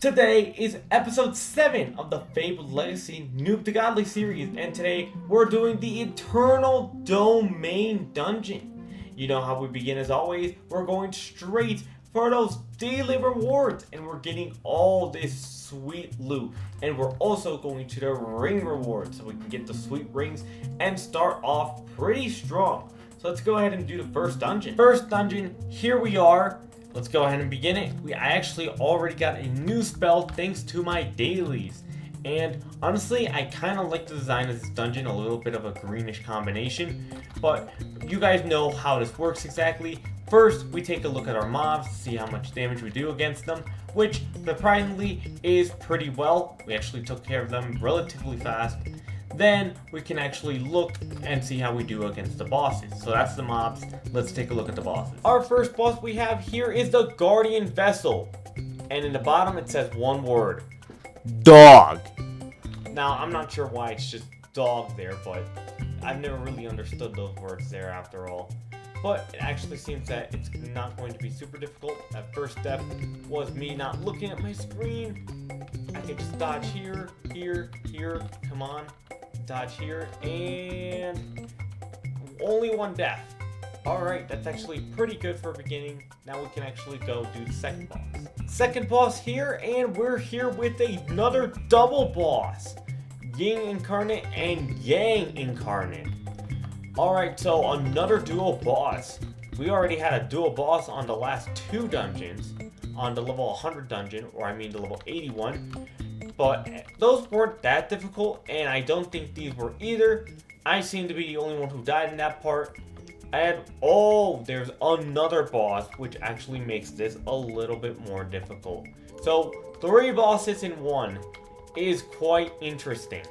Today is episode 7 of the Fabled Legacy Noob to Godly series, and today we're doing the Eternal Domain Dungeon. You know how we begin as always, we're going straight for those daily rewards, and we're getting all this sweet loot. And we're also going to the ring rewards so we can get the sweet rings and start off pretty strong. So let's go ahead and do the first dungeon. First dungeon, here we are. Let's go ahead and begin it. I actually already got a new spell thanks to my dailies. And honestly, I kind of like the design of this dungeon, a little bit of a greenish combination. But you guys know how this works exactly. First, we take a look at our mobs to see how much damage we do against them, which surprisingly is pretty well. We actually took care of them relatively fast. Then we can actually look and see how we do against the bosses. So that's the mobs. Let's take a look at the bosses. Our first boss we have here is the Guardian Vessel. And in the bottom it says one word. Dog. Now I'm not sure why it's just dog there, but I've never really understood those words there after all. But it actually seems that it's not going to be super difficult. That first step was me not looking at my screen. I can just dodge here, here, here. Come on. Dodge here, and only one death. Alright, that's actually pretty good for a beginning. Now we can actually go do the second boss. Second boss here, and we're here with another double boss. Yin Incarnate and Yang Incarnate. Alright, so another dual boss. We already had a dual boss on the last two dungeons. On the level 100 dungeon, or I mean the level 81. But those weren't that difficult, and I don't think these were either. I seem to be the only one who died in that part. And oh, there's another boss, which actually makes this a little bit more difficult. So 3 bosses in one is quite interesting.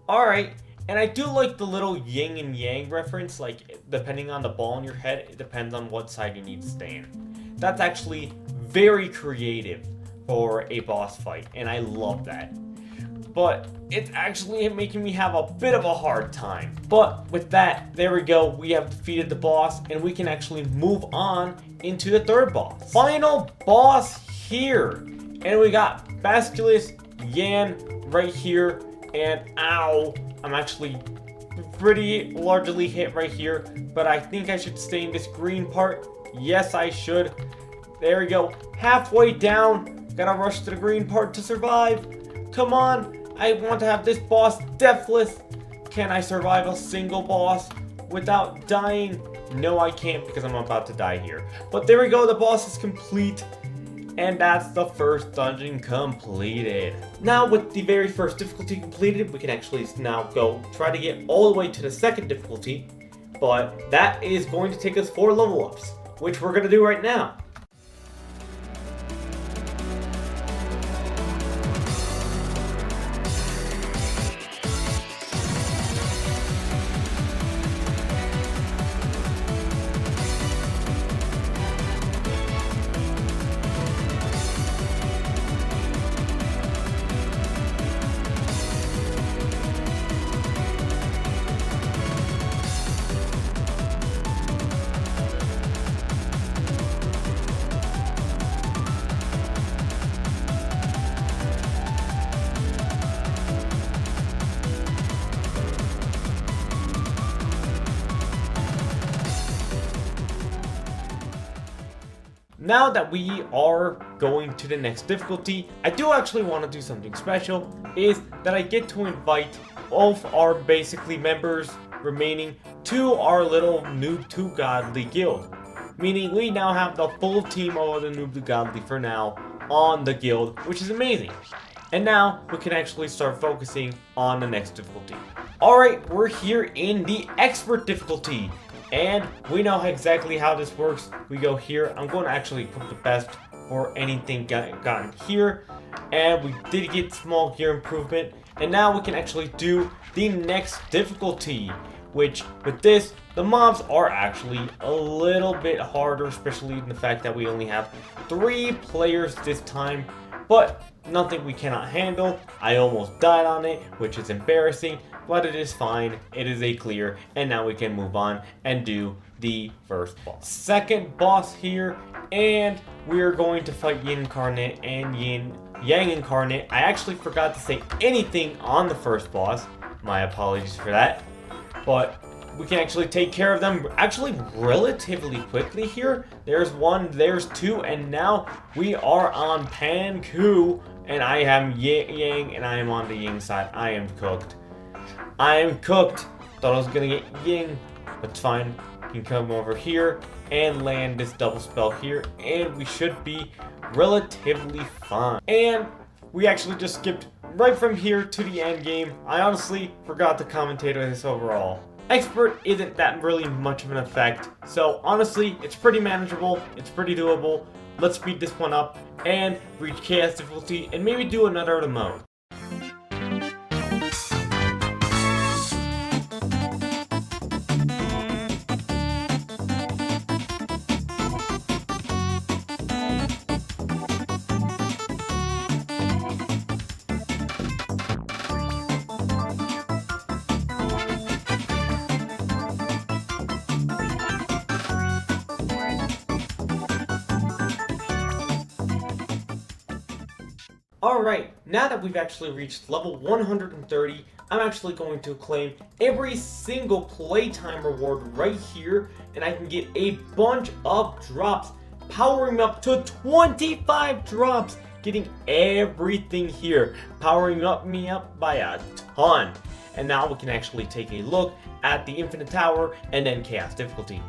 Alright, and I do like the little yin and yang reference, like depending on the ball in your head, it depends on what side you need to stay in. That's actually very creative for a boss fight, and I love that. But it's actually making me have a bit of a hard time. But with that, there we go. We have defeated the boss, and we can actually move on into the third boss. Final boss here. And we got Basculus Yan right here, and ow, I'm actually pretty largely hit right here, but I think I should stay in this green part. Yes, I should. There we go. Halfway down. Gotta rush to the green part to survive. Come on. I want to have this boss deathless. Can I survive a single boss without dying? No, I can't because I'm about to die here. But there we go. The boss is complete. And that's the first dungeon completed. Now with the very first difficulty completed, we can actually now go try to get all the way to the second difficulty. But that is going to take us 4 level ups, which we're going to do right now. Now that we are going to the next difficulty, I do actually want to do something special, is that I get to invite all of our basically members remaining to our little Noob to Godly guild. Meaning we now have the full team of the Noob to Godly for now on the guild, which is amazing. And now we can actually start focusing on the next difficulty. Alright, we're here in the expert difficulty. And we know exactly how this works. We go here. I'm going to actually put the best for anything gotten here. And we did get small gear improvement. And now we can actually do the next difficulty. Which, with this, the mobs are actually a little bit harder. Especially in the fact that we only have 3 players this time. But nothing we cannot handle. I almost died on it, which is embarrassing. But it is fine. It is a clear, and now we can move on and do the first boss. Second boss here, and we're going to fight Yin Incarnate and Yin Yang Incarnate. I actually forgot to say anything on the first boss. My apologies for that. But we can actually take care of them actually relatively quickly here. There's one, there's two, and now we are on Panku. And I am Yang, and I am on the Yang side. I am cooked. I am cooked. Thought I was gonna get Yang, but it's fine. You can come over here and land this double spell here, and we should be relatively fine. And we actually just skipped right from here to the end game. I honestly forgot to commentate on this overall. Expert isn't that really much of an effect, so honestly, it's pretty manageable, it's pretty doable. Let's speed this one up and reach chaos difficulty and maybe do another mode. Alright, now that we've actually reached level 130, I'm actually going to claim every single playtime reward right here, and I can get a bunch of drops, powering up to 25 drops, getting everything here, powering me up by a ton. And now we can actually take a look at the Infinite Tower and then Chaos Difficulty.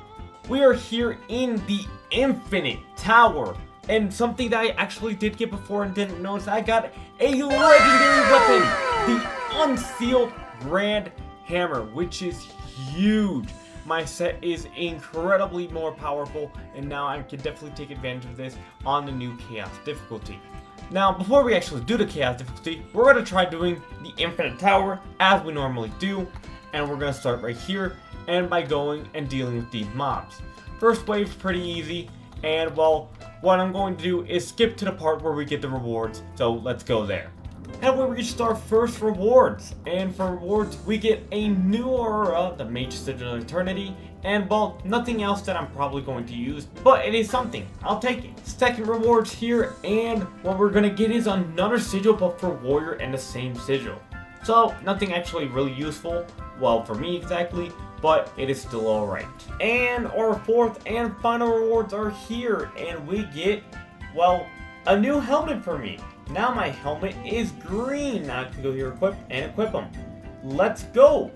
We are here in the Infinite Tower. And something that I actually did get before and didn't notice, I got a legendary weapon, the Unsealed Grand Hammer, which is huge. My set is incredibly more powerful, and now I can definitely take advantage of this on the new Chaos Difficulty. Now, before we actually do the Chaos Difficulty, we're going to try doing the Infinite Tower as we normally do, and we're going to start right here, and by going and dealing with these mobs. First wave's pretty easy, and well, what I'm going to do is skip to the part where we get the rewards, so let's go there. And we reached our first rewards, and for rewards we get a new aura, the Mage Sigil of Eternity, and well, nothing else that I'm probably going to use, but it is something, I'll take it. Second rewards here, and what we're gonna get is another sigil, but for warrior and the same sigil. So, nothing actually really useful, well for me exactly, but it is still alright. And our fourth and final rewards are here, and we get, well, a new helmet for me. Now my helmet is green. Now I can go here and equip them. Let's go!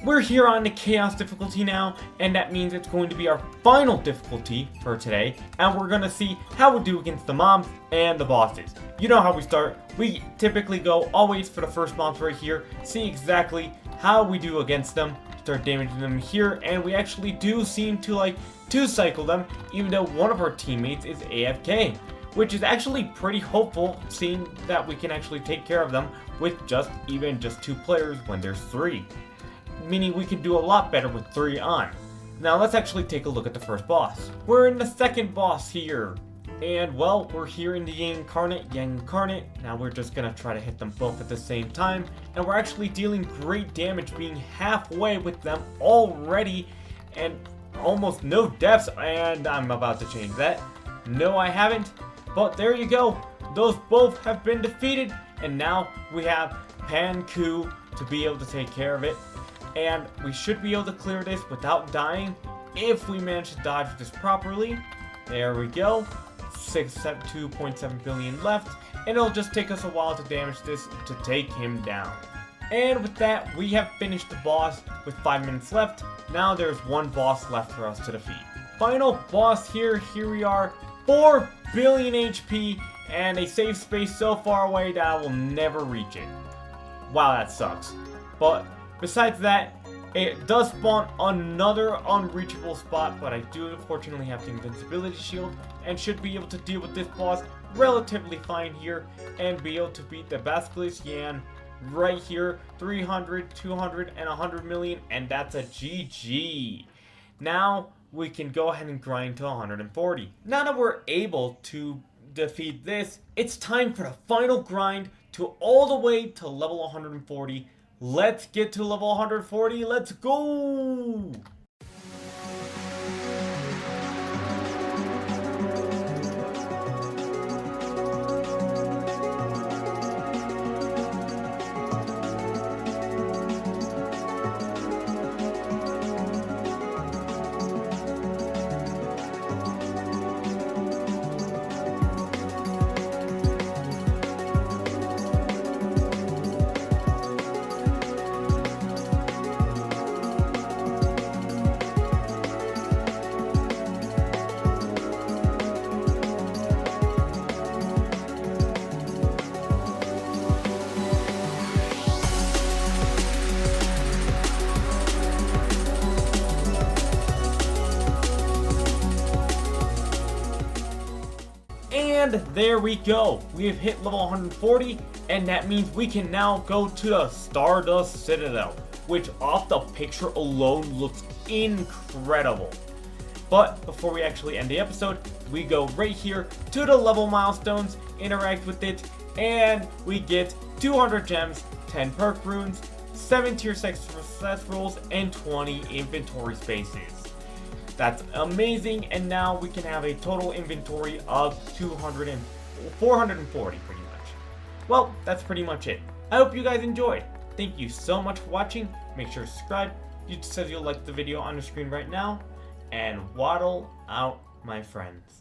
We're here on the Chaos Difficulty now, and that means it's going to be our final difficulty for today, and we're gonna see how we do against the mobs and the bosses. You know how we start. We typically go always for the first mobs right here, see exactly how we do against them, start damaging them here, and we actually do seem to like to cycle them, even though one of our teammates is AFK, which is actually pretty hopeful, seeing that we can actually take care of them with even just 2 players when there's 3. Meaning we can do a lot better with 3 on. Now let's actually take a look at the first boss. We're in the second boss here. And well, we're here in the Yang Incarnate. Now we're just gonna try to hit them both at the same time. And we're actually dealing great damage, being halfway with them already. And almost no deaths, and I'm about to change that. No, I haven't. But there you go. Those both have been defeated. And now we have Panku to be able to take care of it. And we should be able to clear this without dying if we manage to dodge this properly. There we go. 2.7 billion left, and it'll just take us a while to damage this to take him down. And with that, we have finished the boss with 5 minutes left. Now there's one boss left for us to defeat. Final boss here we are, 4 billion HP, and a safe space so far away that I will never reach it. Wow, that sucks. But besides that, it does spawn another unreachable spot, but I do unfortunately have the invincibility shield and should be able to deal with this boss relatively fine here and be able to beat the Basilisk Yan right here. 300, 200, and 100 million, and that's a GG. Now we can go ahead and grind to 140. Now that we're able to defeat this, it's time for the final grind to all the way to level 140. Let's get to level 140. Let's go! And there we go. We have hit level 140, and that means we can now go to the Stardust Citadel, which off the picture alone looks incredible. But before we actually end the episode, we go right here to the level milestones, interact with it, and we get 200 gems, 10 perk runes, 7 tier 6 success rolls, and 20 inventory spaces. That's amazing, and now we can have a total inventory of 440 pretty much. Well, that's pretty much it. I hope you guys enjoyed. Thank you so much for watching. Make sure to subscribe. It says you'll like the video on the screen right now. And waddle out, my friends.